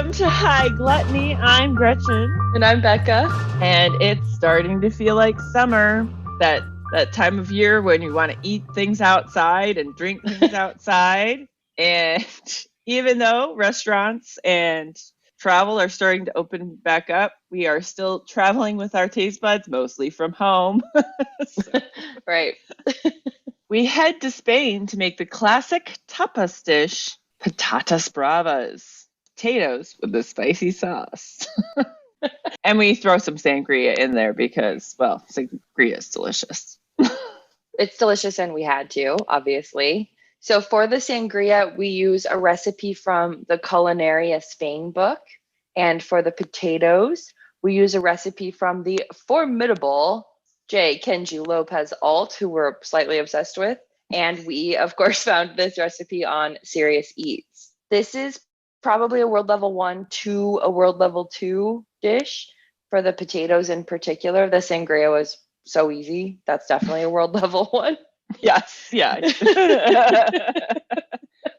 Welcome to High Gluttony. I'm Gretchen. And I'm Becca. And it's starting to feel like summer. That time of year when you want to eat things outside and drink things outside. And even though restaurants and travel are starting to open back up, we are still traveling with our taste buds, mostly from home. Right. We head to Spain to make the classic tapas dish, Patatas Bravas. Potatoes with a spicy sauce. And we throw some sangria in there because, well, sangria is delicious. It's delicious and we had to, obviously. So for the sangria, we use a recipe from the Culinary, a Spain book. And for the potatoes, we use a recipe from the formidable J. Kenji Lopez Alt, who we're slightly obsessed with. And we, of course, found this recipe on Serious Eats. This is probably a world level 1 to a world level 2 dish for the potatoes in particular. The sangria was so easy. That's definitely a world level 1. Yes, yeah.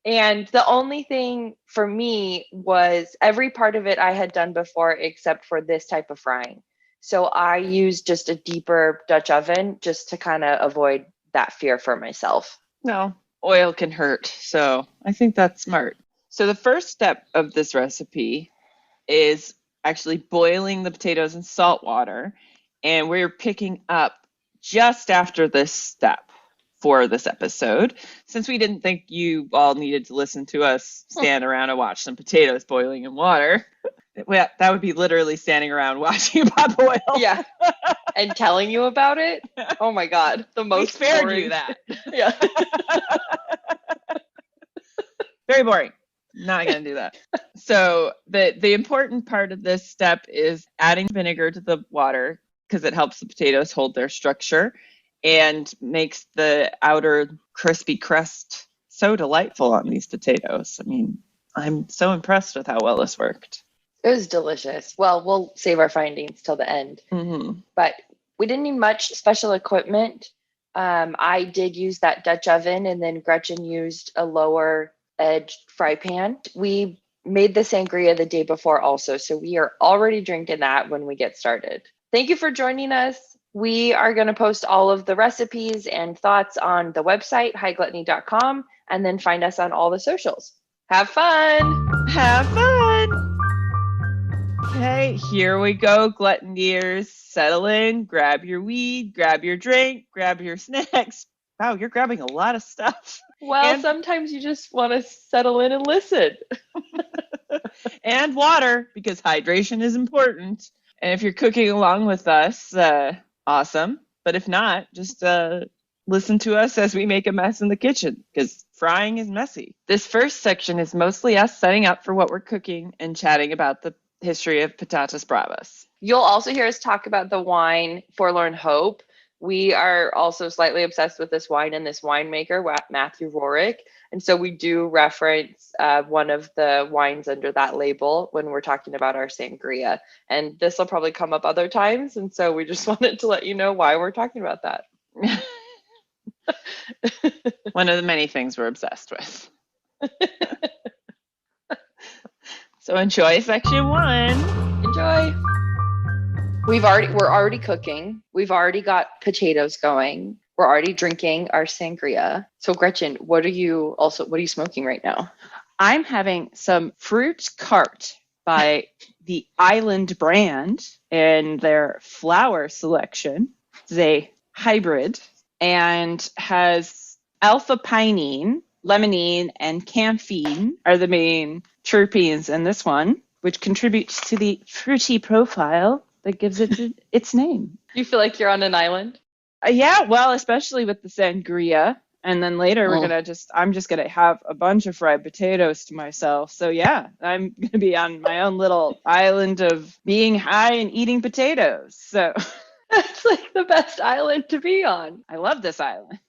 And the only thing for me was every part of it I had done before except for this type of frying. So I used just a deeper Dutch oven just to kind of avoid that fear for myself. No, oil can hurt. So I think that's smart. So the first step of this recipe is actually boiling the potatoes in salt water. And we're picking up just after this step for this episode, since we didn't think you all needed to listen to us stand around and watch some potatoes boiling in water. Well, that would be literally standing around watching a pot boil. Yeah. And telling you about it. Oh my God. The most we spared boring. You that. Yeah. Very boring. Not going to do that. So the important part of this step is adding vinegar to the water because it helps the potatoes hold their structure and makes the outer crispy crust so delightful on these potatoes. I mean, I'm so impressed with how well this worked. It was delicious. Well, we'll save our findings till the end. Mm-hmm. But we didn't need much special equipment. I did use that Dutch oven, and then Gretchen used a lower edged fry pan. We made the sangria the day before also, so we are already drinking that when we get started. Thank you for joining us. We are going to post all of the recipes and thoughts on the website, highgluttony.com, and then find us on all the socials. Have fun! Have fun! Okay, here we go, gluttoneers. Settle in, grab your weed, grab your drink, grab your snacks. Wow, you're grabbing a lot of stuff. Well, sometimes you just want to settle in and listen. And water, because hydration is important. And if you're cooking along with us, awesome. But if not, just listen to us as we make a mess in the kitchen, because frying is messy. This first section is mostly us setting up for what we're cooking and chatting about the history of Patatas Bravas. You'll also hear us talk about the wine Forlorn Hope. We are also slightly obsessed with this wine and this winemaker, Matthew Rorick. And so we do reference one of the wines under that label when we're talking about our sangria. And this will probably come up other times. And so we just wanted to let you know why we're talking about that. One of the many things we're obsessed with. So enjoy section 1. Enjoy. We're already cooking. We've already got potatoes going. We're already drinking our sangria. So Gretchen, what are you smoking right now? I'm having some Fruit Cart by the Island brand and their flower selection. It's a hybrid and has alpha-pinene, limonene, and camphene are the main terpenes in this one, which contributes to the fruity profile that gives it its name. You feel like you're on an island? Yeah, well, especially with the sangria. And then later I'm just going to have a bunch of fried potatoes to myself. So yeah, I'm going to be on my own little island of being high and eating potatoes. So that's like the best island to be on. I love this island.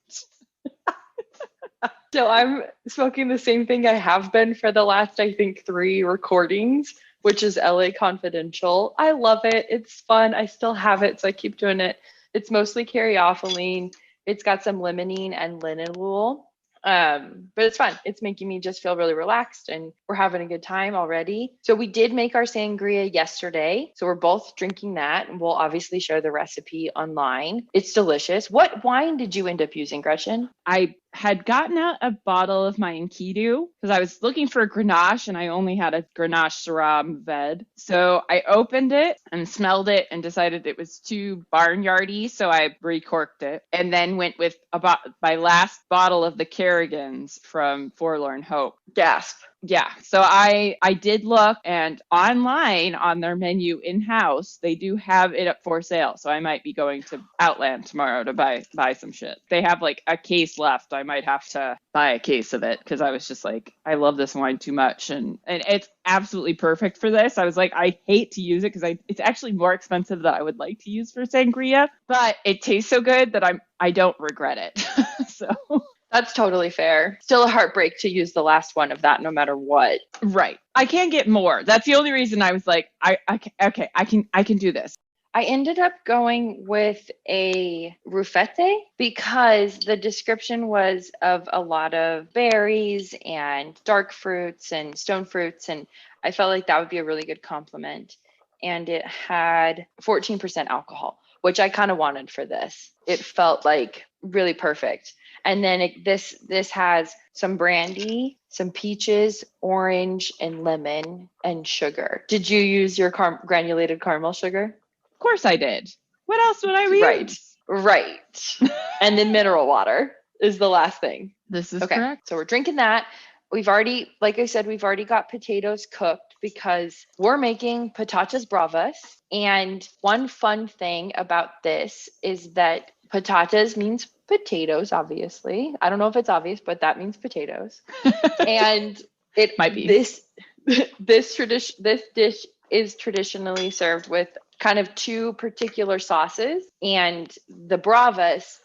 So I'm smoking the same thing I have been for the last, I think, 3 recordings, which is LA Confidential. I love it. It's fun. I still have it, so I keep doing it. It's mostly caryophyllene. It's got some limonene and linalool. But it's fun. It's making me just feel really relaxed and we're having a good time already. So we did make our sangria yesterday. So we're both drinking that and we'll obviously share the recipe online. It's delicious. What wine did you end up using, Gretchen? I had gotten out a bottle of my Enkidu because I was looking for a Grenache and I only had a Grenache Syrah Mourvèdre. So I opened it and smelled it and decided it was too barnyardy. So I recorked it and then went with about my last bottle of the Kerrigan's from Forlorn Hope. Gasp. Yeah. So I did look, and online on their menu in-house, they do have it up for sale. So I might be going to Outland tomorrow to buy some shit. They have like a case left. I might have to buy a case of it because I was just like, I love this wine too much. And it's absolutely perfect for this. I was like, I hate to use it because it's actually more expensive than I would like to use for sangria, but it tastes so good that I don't regret it. So That's totally fair. Still a heartbreak to use the last one of that no matter what. right. I can't get more. That's the only reason I was like, okay, I can do this. I ended up going with a ruffete because the description was of a lot of berries and dark fruits and stone fruits, and I felt like that would be a really good complement. And it had 14% alcohol, which I kind of wanted for this. It felt like really perfect. And then this has some brandy, some peaches, orange, and lemon, and sugar. Did you use your granulated caramel sugar? Of course I did. What else would I use? Right. And then mineral water is the last thing. This is okay. correct. So we're drinking that. We've already, like I said, we've already got potatoes cooked because we're making patatas bravas. And one fun thing about this is that patatas means potatoes, obviously. I don't know if it's obvious, but that means potatoes. And it might be. This dish is traditionally served with kind of two particular sauces, and the bravas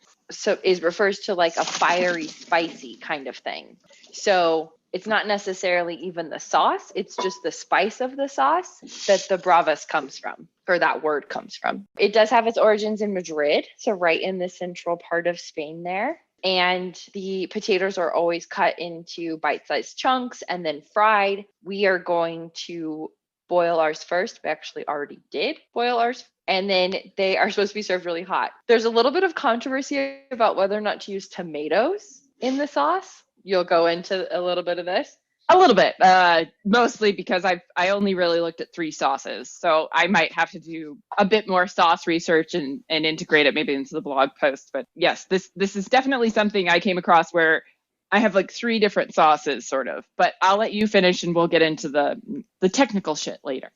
refers to like a fiery, spicy kind of thing. So it's not necessarily even the sauce, it's just the spice of the sauce that the bravas comes from, or that word comes from. It does have its origins in Madrid, so right in the central part of Spain there. And the potatoes are always cut into bite-sized chunks and then fried. We are going to boil ours first. We actually already did boil ours. And then they are supposed to be served really hot. There's a little bit of controversy about whether or not to use tomatoes in the sauce. You'll go into a little bit of this. A little bit, mostly because I only really looked at 3 sauces. So I might have to do a bit more sauce research and integrate it maybe into the blog post. But yes, this is definitely something I came across where I have like 3 different sauces sort of, but I'll let you finish and we'll get into the technical shit later.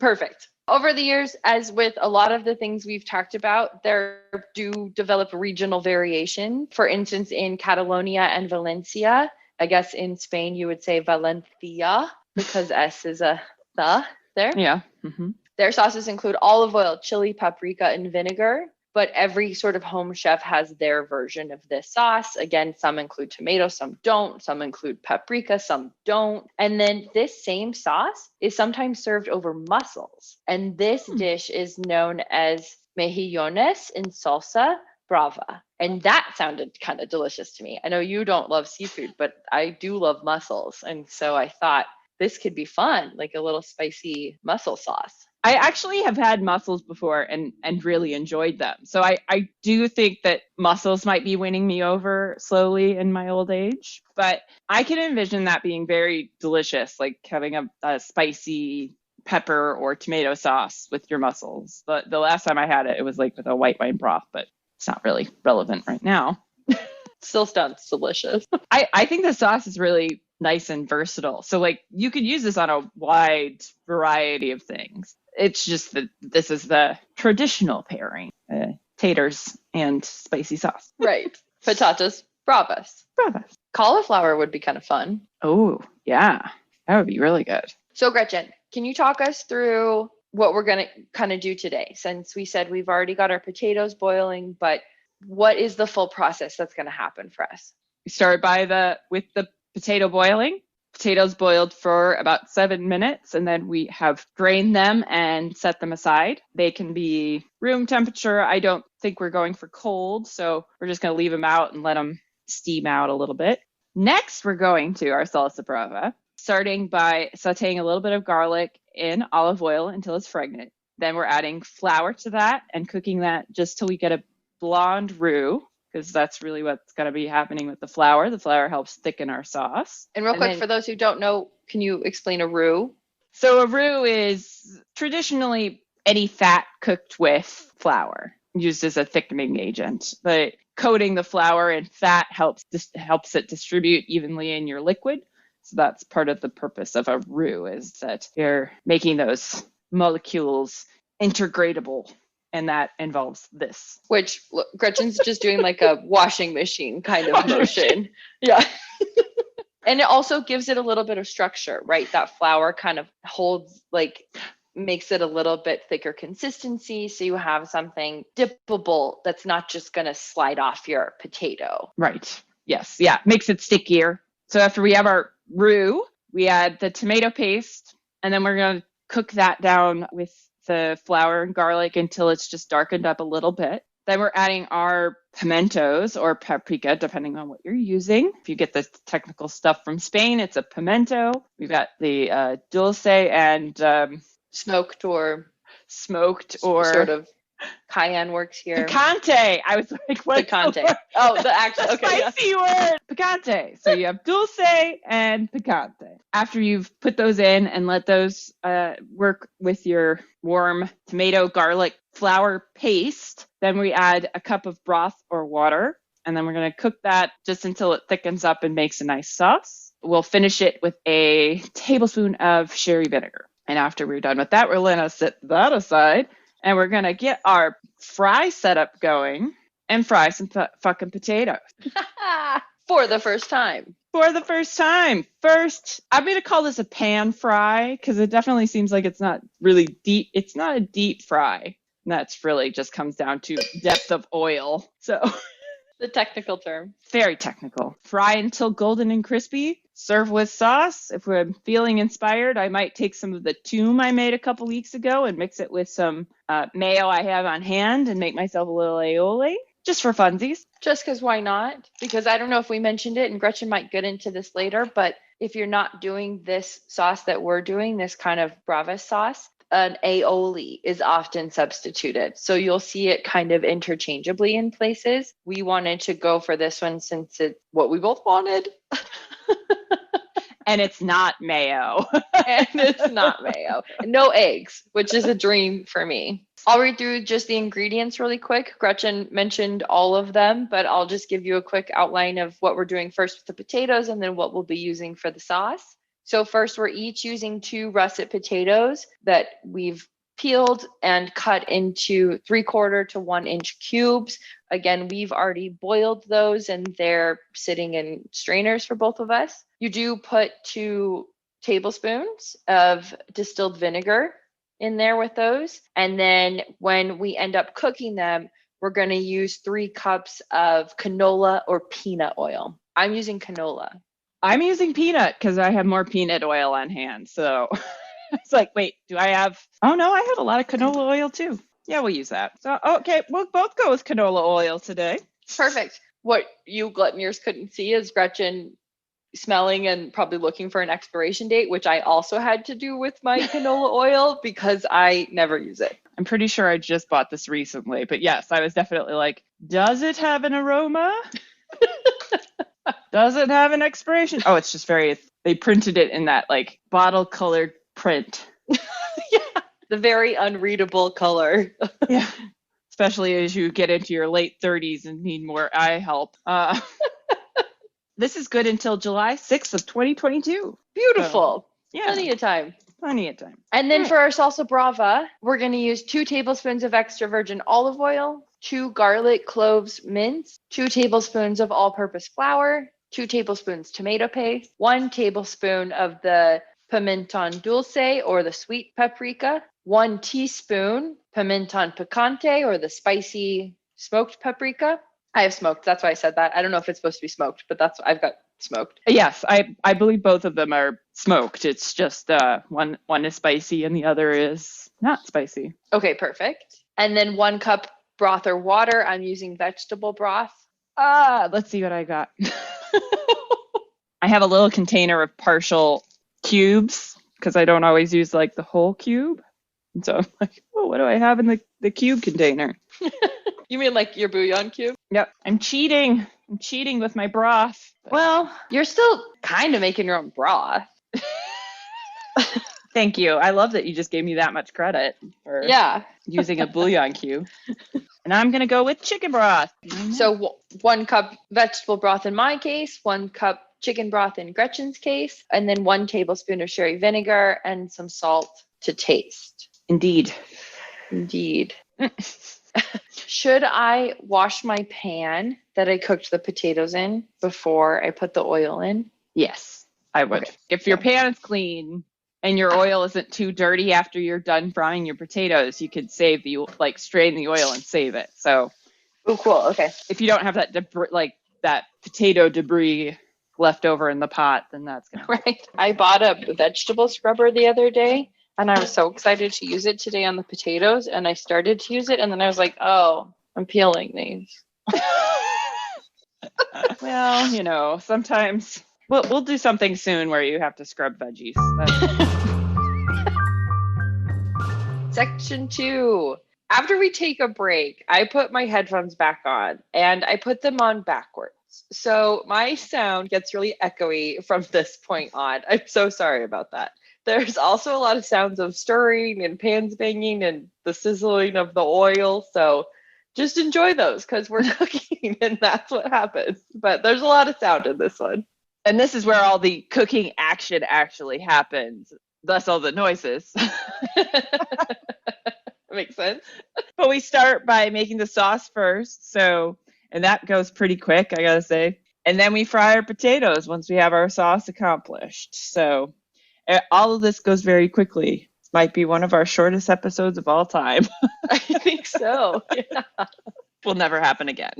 Perfect. Over the years, as with a lot of the things we've talked about, there do develop regional variation. For instance, in Catalonia and Valencia, I guess in Spain, you would say Valencia because S is a the there. Yeah. Mm-hmm. Their sauces include olive oil, chili, paprika, and vinegar. But every sort of home chef has their version of this sauce. Again, some include tomato, some don't. Some include paprika, some don't. And then this same sauce is sometimes served over mussels. And this dish is known as mejillones in salsa brava. And that sounded kind of delicious to me. I know you don't love seafood, but I do love mussels. And so I thought this could be fun, like a little spicy mussel sauce. I actually have had mussels before and really enjoyed them. So I do think that mussels might be winning me over slowly in my old age. But I can envision that being very delicious, like having a spicy pepper or tomato sauce with your mussels. The last time I had it, it was like with a white wine broth, but it's not really relevant right now. Still sounds delicious. I think the sauce is really nice and versatile. So like you could use this on a wide variety of things. It's just that this is the traditional pairing, taters and spicy sauce. Right. Patatas bravas. Bravas. Cauliflower would be kind of fun. Oh, yeah. That would be really good. So Gretchen, can you talk us through what we're going to kind of do today? Since we said we've already got our potatoes boiling, but what is the full process that's going to happen for us? We start with the potato boiling. Potatoes boiled for about 7 minutes, and then we have drained them and set them aside. They can be room temperature. I don't think we're going for cold, so we're just going to leave them out and let them steam out a little bit. Next, we're going to our salsa brava, starting by sauteing a little bit of garlic in olive oil until it's fragrant. Then we're adding flour to that and cooking that just till we get a blonde roux, because that's really what's going to be happening with the flour. The flour helps thicken our sauce. And real quick, for those who don't know, can you explain a roux? So a roux is traditionally any fat cooked with flour, used as a thickening agent. But coating the flour in fat helps it distribute evenly in your liquid. So that's part of the purpose of a roux, is that you're making those molecules integratable, and that involves this. Which look, Gretchen's just doing like a washing machine kind of motion. Yeah. And it also gives it a little bit of structure, right? That flour kind of holds, like, makes it a little bit thicker consistency. So you have something dippable that's not just going to slide off your potato. Right. Yes. Yeah. Makes it stickier. So after we have our roux, we add the tomato paste, and then we're going to cook that down with the flour and garlic until it's just darkened up a little bit. Then we're adding our pimentos or paprika, depending on what you're using. If you get the technical stuff from Spain, it's a pimento. We've got the dulce and smoked or sort of cayenne works here. Picante. I was like, what? Picante. Oh, the actual spicy word. Picante. So you have dulce and picante. After you've put those in and let those work with your warm tomato, garlic, flour paste, then we add a cup of broth or water, and then we're going to cook that just until it thickens up and makes a nice sauce. We'll finish it with a tablespoon of sherry vinegar. And after we're done with that, we're going to set that aside, and we're going to get our fry setup going and fry some fucking potatoes. For the first time. First, I'm going to call this a pan fry, because it definitely seems like it's not really deep. It's not a deep fry. And that's really just comes down to depth of oil. So the technical term. Very technical. Fry until golden and crispy. Serve with sauce. If we're feeling inspired, I might take some of the toom I made a couple weeks ago and mix it with some mayo I have on hand and make myself a little aioli, just for funsies. Just because why not? Because I don't know if we mentioned it, and Gretchen might get into this later, but if you're not doing this sauce that we're doing, this kind of Bravas sauce, an aioli is often substituted. So you'll see it kind of interchangeably in places. We wanted to go for this one since it's what we both wanted. And it's not mayo. And it's not mayo. No eggs, which is a dream for me. I'll read through just the ingredients really quick. Gretchen mentioned all of them, but I'll just give you a quick outline of what we're doing first with the potatoes and then what we'll be using for the sauce. So first, we're each using 2 russet potatoes that we've peeled and cut into 3/4 to 1 inch cubes. Again, we've already boiled those and they're sitting in strainers for both of us. You do put 2 tablespoons of distilled vinegar in there with those. And then when we end up cooking them, we're going to use 3 cups of canola or peanut oil. I'm using canola. I'm using peanut because I have more peanut oil on hand. So it's like, wait, do I have? Oh, no, I have a lot of canola oil, too. Yeah, we'll use that. So, okay, we'll both go with canola oil today. Perfect. What you gluttoners couldn't see is Gretchen smelling and probably looking for an expiration date, which I also had to do with my canola oil because I never use it. I'm pretty sure I just bought this recently. But yes, I was definitely like, does it have an aroma? Does it have an expiration? Oh, it's just they printed it in that like bottle colored print. Yeah, the very unreadable color. Yeah, especially as you get into your late 30s and need more eye help. This is good until July 6th of 2022. Beautiful. So, yeah. Plenty of time. And then for our salsa brava, we're going to use 2 tablespoons of extra virgin olive oil, 2 garlic cloves minced, 2 tablespoons of all-purpose flour, 2 tablespoons tomato paste, 1 tablespoon of the pimenton dulce or the sweet paprika, 1 teaspoon pimenton picante or the spicy smoked paprika. I have smoked. That's why I said that. I don't know if it's supposed to be smoked, but I've got smoked. Yes, I believe both of them are smoked. It's just one is spicy and the other is not spicy. Okay, perfect. And then 1 cup broth or water. I'm using vegetable broth. Let's see what I got. I have a little container of partial cubes because I don't always use like the whole cube. And so I'm like, oh, what do I have in the cube container? You mean like your bouillon cube? Yep. I'm cheating. I'm cheating with my broth. Well, you're still kind of making your own broth. Thank you. I love that you just gave me that much credit for using a bouillon cube. And I'm going to go with chicken broth. So 1 cup vegetable broth in my case, 1 cup chicken broth in Gretchen's case, and then 1 tablespoon of sherry vinegar and some salt to taste. Indeed. Should I wash my pan that I cooked the potatoes in before I put the oil in? Yes, I would. Okay. If your pan is clean and your oil isn't too dirty after you're done frying your potatoes, you could save strain the oil and save it. So, oh, cool. Okay. If you don't have that that potato debris left over in the pot, then that's gonna right. I bought a vegetable scrubber the other day, and I was so excited to use it today on the potatoes. And I started to use it, and then I was like, "Oh, I'm peeling these." Well, sometimes. We'll do something soon where you have to scrub veggies. Section 2. After we take a break, I put my headphones back on and I put them on backwards. So my sound gets really echoey from this point on. I'm so sorry about that. There's also a lot of sounds of stirring and pans banging and the sizzling of the oil. So just enjoy those because we're cooking and that's what happens. But there's a lot of sound in this one. And this is where all the cooking action actually happens. Thus all the noises. Makes sense. But we start by making the sauce first. And that goes pretty quick, I gotta say. And then we fry our potatoes once we have our sauce accomplished. So all of this goes very quickly. This might be one of our shortest episodes of all time. I think so. Yeah. Will never happen again.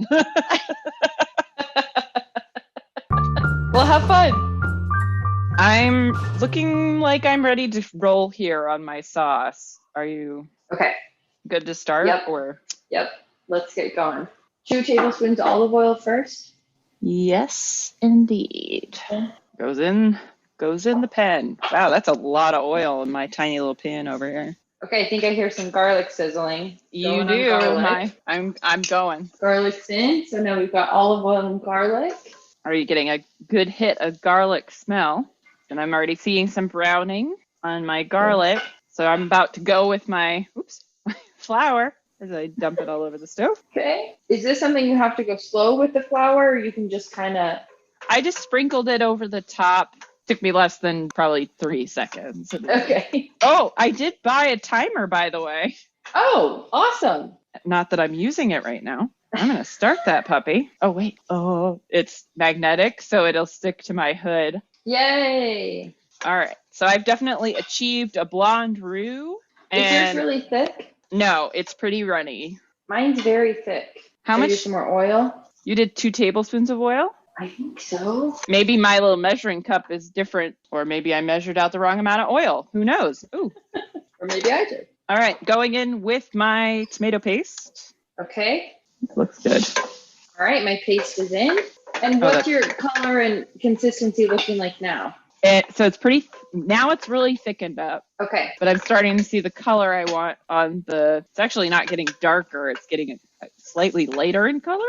Well, have fun. I'm looking like I'm ready to roll here on my sauce. Are you good to start? Yep. Let's get going. 2 tablespoons olive oil first. Yes, indeed. Okay. Goes in the pan. Wow, that's a lot of oil in my tiny little pan over here. Okay, I think I hear some garlic sizzling. You do. I'm going. Garlic's in. So now we've got olive oil and garlic. Are you getting a good hit of garlic smell? And I'm already seeing some browning on my garlic. So I'm about to go with my flour as I dump it all over the stove. Okay. Is this something you have to go slow with the flour, or you can just kind of... I just sprinkled it over the top. Took me less than probably 3 seconds. Okay. Oh, I did buy a timer, by the way. Oh, awesome. Not that I'm using it right now. I'm going to start that puppy. Oh, wait. Oh, it's magnetic, so it'll stick to my hood. Yay. All right. So I've definitely achieved a blonde roux. Is yours really thick? No, it's pretty runny. Mine's very thick. How much? Some more oil? You did 2 tablespoons of oil? I think so. Maybe my little measuring cup is different, or maybe I measured out the wrong amount of oil. Who knows? Ooh. Or maybe I did. All right. Going in with my tomato paste. Okay. Looks good. All right, my paste is in. And what's your color and consistency looking like now? So it's now it's really thickened up. Okay. But I'm starting to see the color I want on it's actually not getting darker. It's getting slightly lighter in color.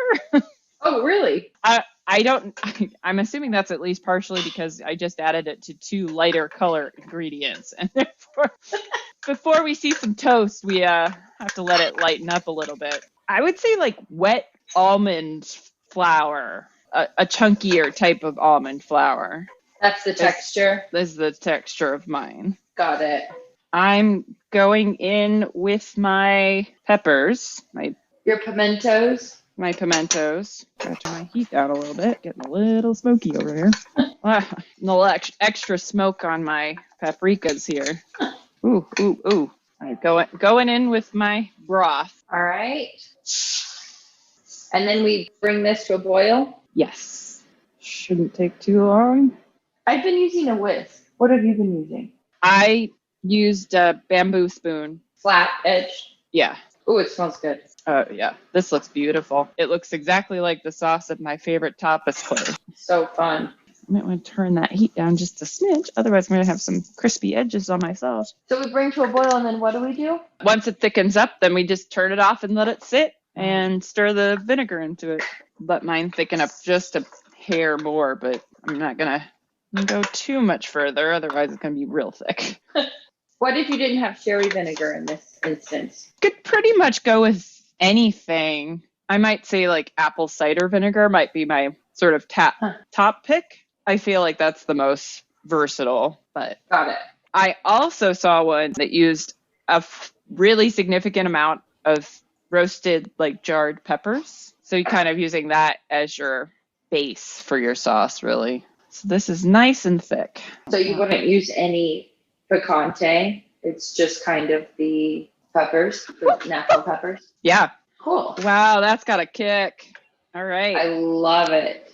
Oh, really? I'm assuming that's at least partially because I just added it to 2 lighter color ingredients. And therefore, before we see some toast, we have to let it lighten up a little bit. I would say like wet almond flour, a chunkier type of almond flour. That's the texture? This is the texture of mine. Got it. I'm going in with my peppers, your pimentos. My pimentos. Gotta turn my heat down a little bit. Getting a little smoky over here. A little extra smoke on my paprikas here. Ooh. All right, going in with my broth. All right. And then we bring this to a boil? Yes. Shouldn't take too long. I've been using a whisk. What have you been using? I used a bamboo spoon. Flat edge? Yeah. Oh, it smells good. Oh, yeah. This looks beautiful. It looks exactly like the sauce of my favorite tapas place. So fun. I might want to turn that heat down just a smidge. Otherwise, I'm going to have some crispy edges on my sauce. So we bring to a boil, and then what do? Once it thickens up, then we just turn it off and let it sit and stir the vinegar into it. Let mine thicken up just a hair more, but I'm not going to go too much further. Otherwise, it's going to be real thick. What if you didn't have sherry vinegar in this instance? Could pretty much go with anything. I might say like apple cider vinegar might be my sort of top pick. I feel like that's the most versatile, but Got it. I also saw one that used a really significant amount of roasted like jarred peppers. So you're kind of using that as your base for your sauce, really. So this is nice and thick. So you wouldn't use any picante. It's just kind of the peppers, the natural peppers. Yeah. Cool. Wow, that's got a kick. All right. I love it.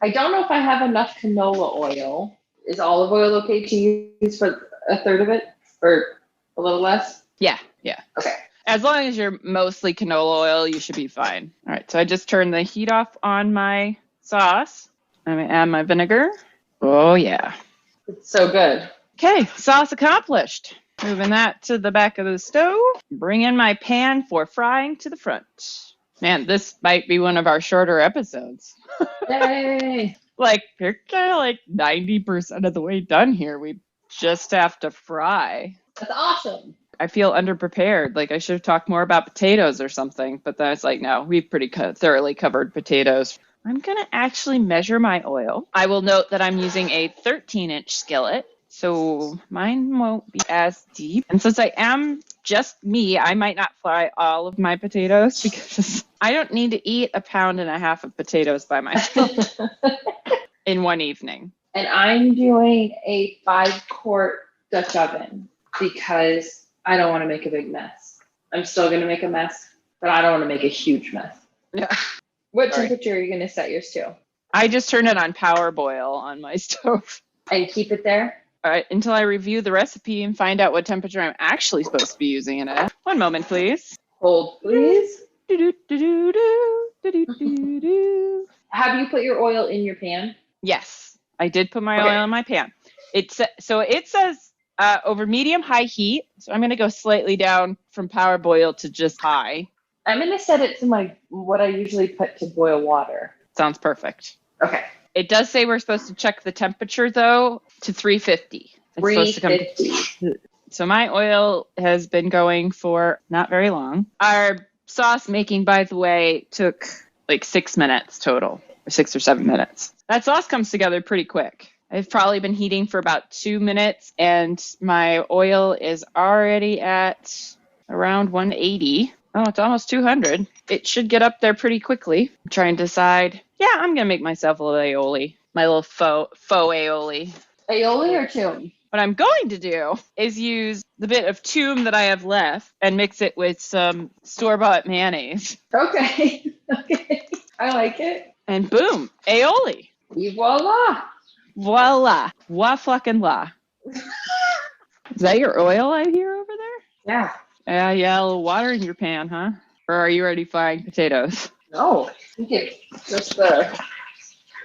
I don't know if I have enough canola oil. Is olive oil okay to use for a third of it or a little less? Yeah. Okay. As long as you're mostly canola oil, you should be fine. All right, so I just turned the heat off on my sauce. I'm going to add my vinegar. Oh, yeah. It's so good. Okay, sauce accomplished. Moving that to the back of the stove. Bring in my pan for frying to the front. Man, this might be one of our shorter episodes. Yay! Like, you're kind of like 90% of the way done here. We just have to fry. That's awesome. I feel underprepared. Like, I should have talked more about potatoes or something. But then it's like, no, we've pretty thoroughly covered potatoes. I'm going to actually measure my oil. I will note that I'm using a 13-inch skillet. So mine won't be as deep. And since I am just me, I might not fry all of my potatoes because I don't need to eat 1.5 pounds of potatoes by myself in one evening. And I'm doing a 5-quart Dutch oven because I don't want to make a big mess. I'm still going to make a mess, but I don't want to make a huge mess. Yeah. What temperature are you going to set yours to? I just turned it on power boil on my stove. And keep it there? All right, until I review the recipe and find out what temperature I'm actually supposed to be using it at. One moment, please. Hold, please. Do-do-do-do-do, Have you put your oil in your pan? Yes, I did put my oil in my pan. It says over medium-high heat, so I'm going to go slightly down from power boil to just high. I'm going to set it to what I usually put to boil water. Sounds perfect. Okay. It does say we're supposed to check the temperature, though, to 350. 350. So my oil has been going for not very long. Our sauce making, by the way, took like 6 minutes total, or 6 or 7 minutes. That sauce comes together pretty quick. I've probably been heating for about 2 minutes, and my oil is already at around 180. Oh, it's almost 200. It should get up there pretty quickly. I'm trying to decide. Yeah, I'm going to make myself a little aioli. My little faux aioli. Aioli or tume? What I'm going to do is use the bit of tume that I have left and mix it with some store-bought mayonnaise. Okay. Okay. I like it. And boom, aioli. Et voila. Voila. Wa fucking la. Is that your oil I hear over there? Yeah. Yeah, a little water in your pan, huh? Or are you already frying potatoes? No, I think it's just the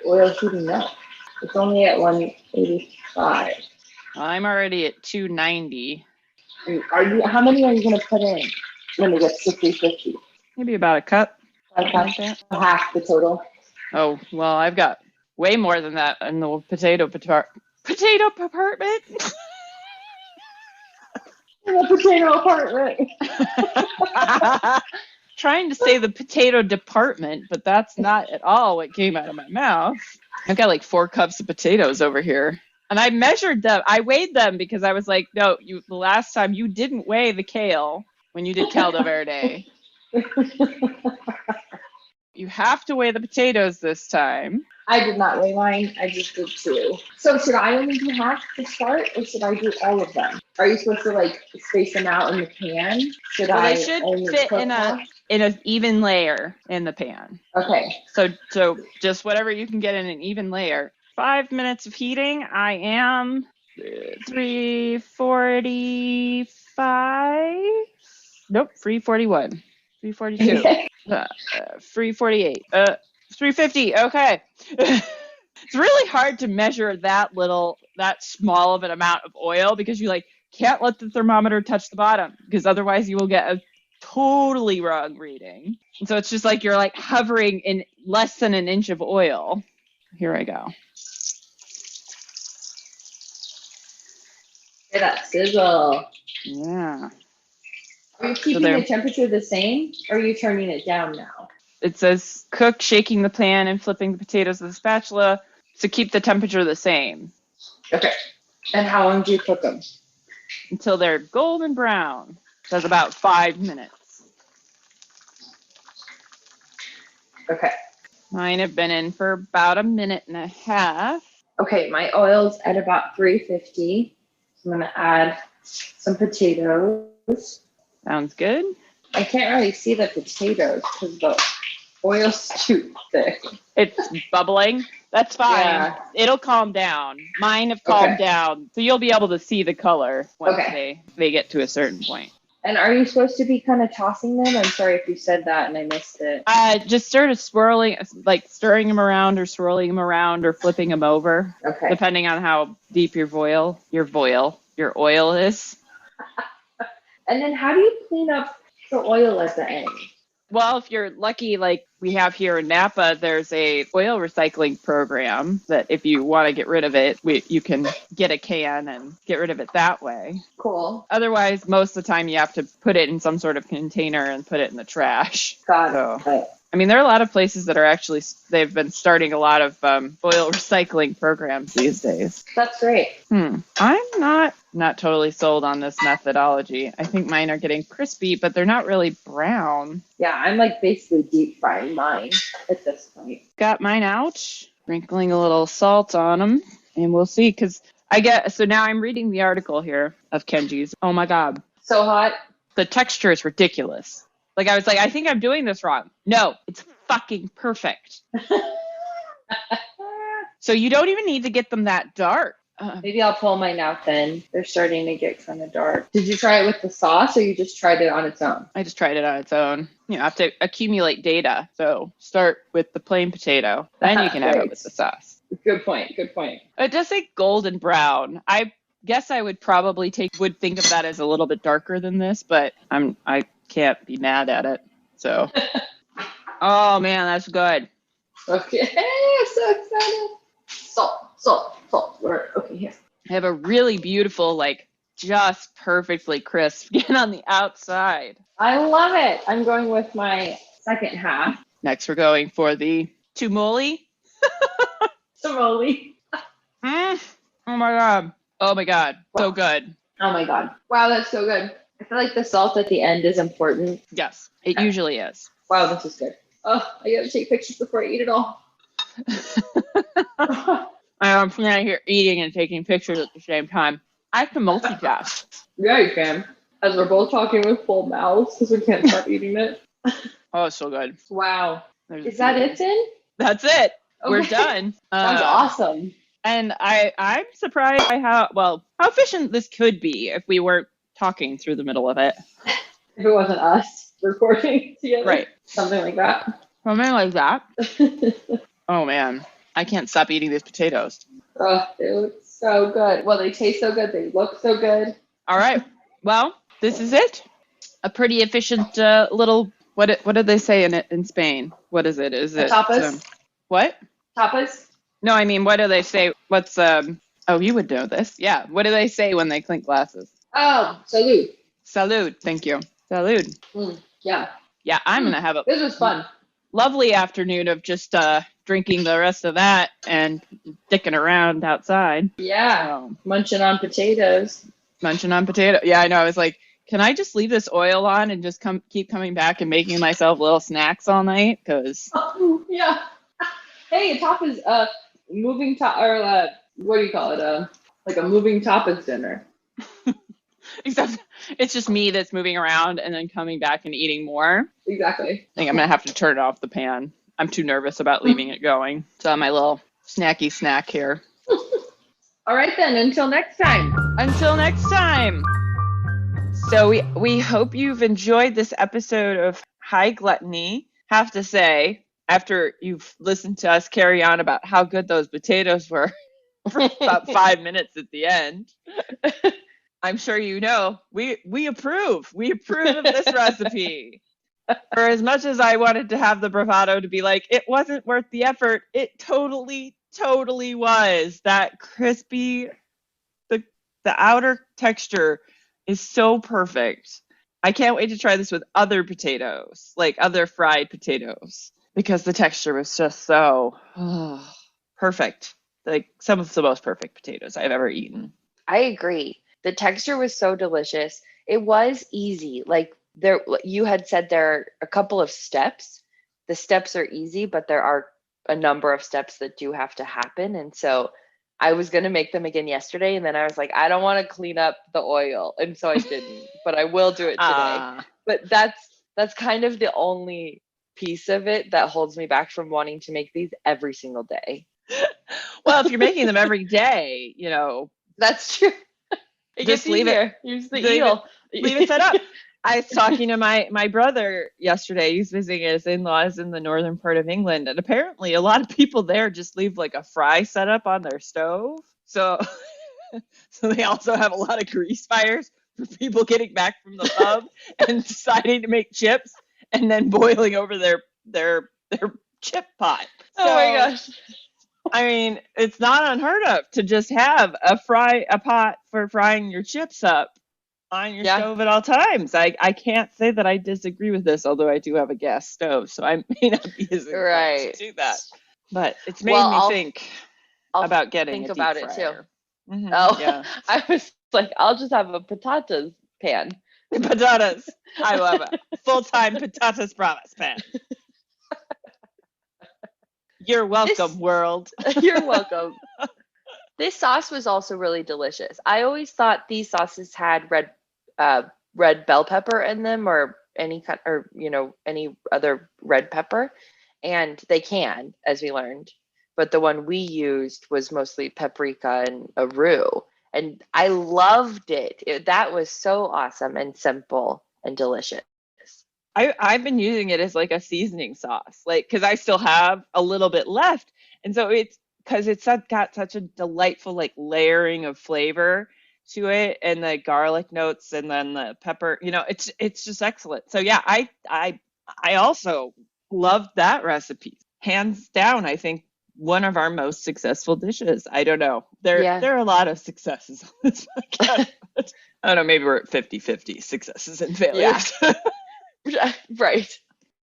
oil heating up. It's only at 185. Well, I'm already at 290. How many are you going to put in when it gets to 350? Maybe about a cup. Like half the total. Oh, well, I've got way more than that in the potato department. In the potato apartment. Trying to say the potato department, but that's not at all what came out of my mouth. I've got like 4 cups of potatoes over here. And I measured them. I weighed them because I was like, no, the last time you didn't weigh the kale when you did caldo verde. You have to weigh the potatoes this time. I did not weigh mine. I just did 2. So should I only do half to start, or should I do all of them? Are you supposed to like space them out in the pan? They should fit in an even layer in the pan. Okay. So just whatever you can get in an even layer. 5 minutes of heating. I am 345. Nope, 341. 342. 348. 350. Okay. It's really hard to measure that small of an amount of oil because you can't let the thermometer touch the bottom because otherwise you will get a totally wrong reading. And so it's just you're hovering in less than an inch of oil. Here I go. Hear that sizzle. Yeah. Are you keeping the temperature the same, or are you turning it down now? It says cook, shaking the pan and flipping the potatoes with a spatula to keep the temperature the same. Okay. And how long do you cook them? Until they're golden brown. That's about 5 minutes. Okay. Mine have been in for about 1.5 minutes. Okay, my oil's at about 350. I'm going to add some potatoes. Sounds good. I can't really see the potatoes because the oil's too thick. It's bubbling. That's fine. Yeah. It'll calm down. Mine have calmed down, so you'll be able to see the color once they get to a certain point. And are you supposed to be kind of tossing them? I'm sorry if you said that and I missed it. Just sort of swirling, stirring them around or swirling them around or flipping them over. Okay. Depending on how deep your oil is. And then how do you clean up the oil at the end? Well, if you're lucky, like we have here in Napa, there's a oil recycling program that if you want to get rid of it, you can get a can and get rid of it that way. Cool. Otherwise, most of the time you have to put it in some sort of container and put it in the trash. Got it. I mean, there are a lot of places that are actually, they've been starting a lot of oil recycling programs these days. That's great. I'm not totally sold on this methodology. I think mine are getting crispy, but they're not really brown. Yeah, I'm basically deep frying mine at this point. Got mine out, sprinkling a little salt on them, and we'll see. So now I'm reading the article here of Kenji's. Oh my God. So hot. The texture is ridiculous. I was like, I think I'm doing this wrong. No, it's fucking perfect. So you don't even need to get them that dark. Maybe I'll pull mine out then. They're starting to get kind of dark. Did you try it with the sauce or you just tried it on its own? I just tried it on its own. You have to accumulate data. So start with the plain potato. Then you can have it with the sauce. Good point. It does say golden brown. I guess I would probably would think of that as a little bit darker than this, but I can't be mad at it. So, oh man, that's good. Okay, I'm so excited. Salt. Okay, here. I have a really beautiful, just perfectly crisp skin on the outside. I love it. I'm going with my second half. Next, we're going for the tumoli. Tumoli. Oh my God. So good. Oh my God. Wow, that's so good. I feel like the salt at the end is important. Yes, it usually is. Wow, this is good. Oh, I gotta take pictures before I eat it all. I'm standing here eating and taking pictures at the same time. I can multitask. Yeah, you can. As we're both talking with full mouths because we can't stop eating it. Oh, it's so good. Wow. Is that it then? That's it. Okay. We're done. Sounds awesome. And I'm surprised by how efficient this could be if we weren't talking through the middle of it. If it wasn't us recording together. Right. Something like that. Oh, man. I can't stop eating these potatoes. Oh, they look so good. Well, they taste so good. They look so good. All right. Well, this is it. A pretty efficient little, what did they say in Spain? What is it? Is it tapas? What? Tapas? No, I mean, what do they say? What's, oh, you would know this. Yeah. What do they say when they clink glasses? Oh, salud. Salud. Thank you. Salud. Yeah. Yeah, I'm going to have This was fun. Lovely afternoon of just drinking the rest of that and dicking around outside. Yeah. Munching on potatoes. Yeah, I know. I was like, can I just leave this oil on and just keep coming back and making myself little snacks all night? Because yeah. Hey, a tapas, moving top, or what do you call it? Like a moving tapas dinner. Except it's just me that's moving around and then coming back and eating more. Exactly. I think I'm going to have to turn off the pan. I'm too nervous about leaving it going. So my little snacky snack here. All right then, until next time. So we hope you've enjoyed this episode of high gluttony. Have to say, after you've listened to us carry on about how good those potatoes were for about 5 minutes at the end, I'm sure you know we approve. We approve of this recipe. For as much as I wanted to have the bravado to be like, it wasn't worth the effort, it totally was. That crispy, the outer texture is so perfect. I can't wait to try this with other potatoes, like other fried potatoes, because the texture was just so perfect. Like some of the most perfect potatoes I've ever eaten. I agree. The texture was so delicious. It was easy. Like you had said there are a couple of steps. The steps are easy, but there are a number of steps that do have to happen. And so I was going to make them again yesterday. And then I was like, I don't want to clean up the oil. And so I didn't, but I will do it today. But that's kind of the only piece of it that holds me back from wanting to make these every single day. Well, if you're making them every day, that's true. It just gets easier. Use the eel. Leave it set up. I was talking to my brother yesterday. He's visiting his in-laws in the northern part of England, and apparently a lot of people there just leave like a fry setup on their stove. So they also have a lot of grease fires for people getting back from the pub and deciding to make chips and then boiling over their chip pot. Oh my gosh. I mean, it's not unheard of to just have a pot for frying your chips up on your stove at all times. I can't say that I disagree with this, although I do have a gas stove, so I may not be as inclined to do that. But it's made me think about getting a deep fryer. It too. Mm-hmm, oh, yeah. I was like, I'll just have a patatas pan. Patatas. I love it. Full-time Patatas Bravas pan. You're welcome, world. You're welcome. This sauce was also really delicious. I always thought these sauces had red bell pepper in them, or any other red pepper, and they can, as we learned. But the one we used was mostly paprika and a roux, and I loved it. That was so awesome and simple and delicious. I've been using it as like a seasoning sauce, like, because I still have a little bit left. And so it's because it's got such a delightful like layering of flavor to it, and the garlic notes, and then the pepper, it's just excellent. So yeah, I also loved that recipe. Hands down, I think one of our most successful dishes. I don't know. There are a lot of successes on this podcast. I don't know, maybe we're at 50-50 successes and failures. Yeah. Right.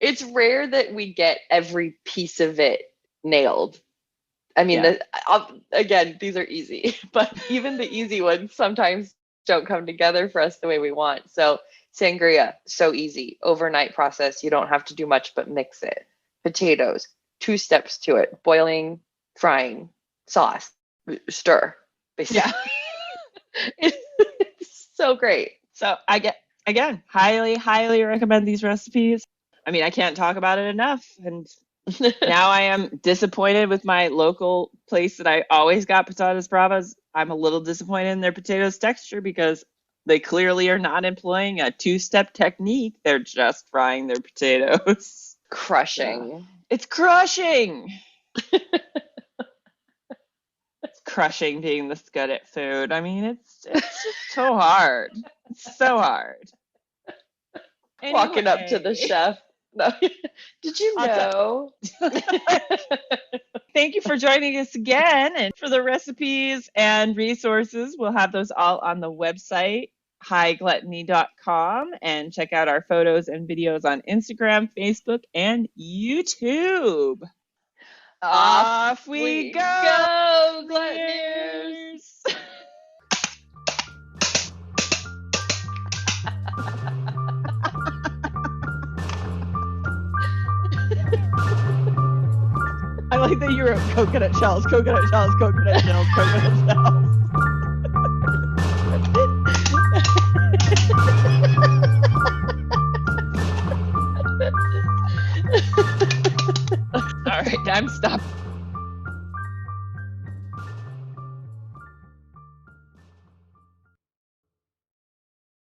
It's rare that we get every piece of it nailed. I mean, again, these are easy, but even the easy ones sometimes don't come together for us the way we want. So sangria, so easy. Overnight process. You don't have to do much but mix it. Potatoes, 2 steps to it. Boiling, frying, sauce, stir. Basically. Yeah. It's so great. So Again, highly recommend these recipes. I mean, I can't talk about it enough. And now I am disappointed with my local place that I always got Patatas Bravas. I'm a little disappointed in their potatoes texture because they clearly are not employing a 2-step technique. They're just frying their potatoes. Crushing. It's crushing. It's crushing being this good at food. I mean, it's just so hard. It's so hard. Anyway. Walking up to the chef. No. Did you know? Thank you for joining us again. And for the recipes and resources, we'll have those all on the website, hightgluttony.com. And check out our photos and videos on Instagram, Facebook, and YouTube. Off we go, gluttoniers! I like that you wrote coconut shells, coconut shells, coconut shells, coconut shells. All right, I'm stopped.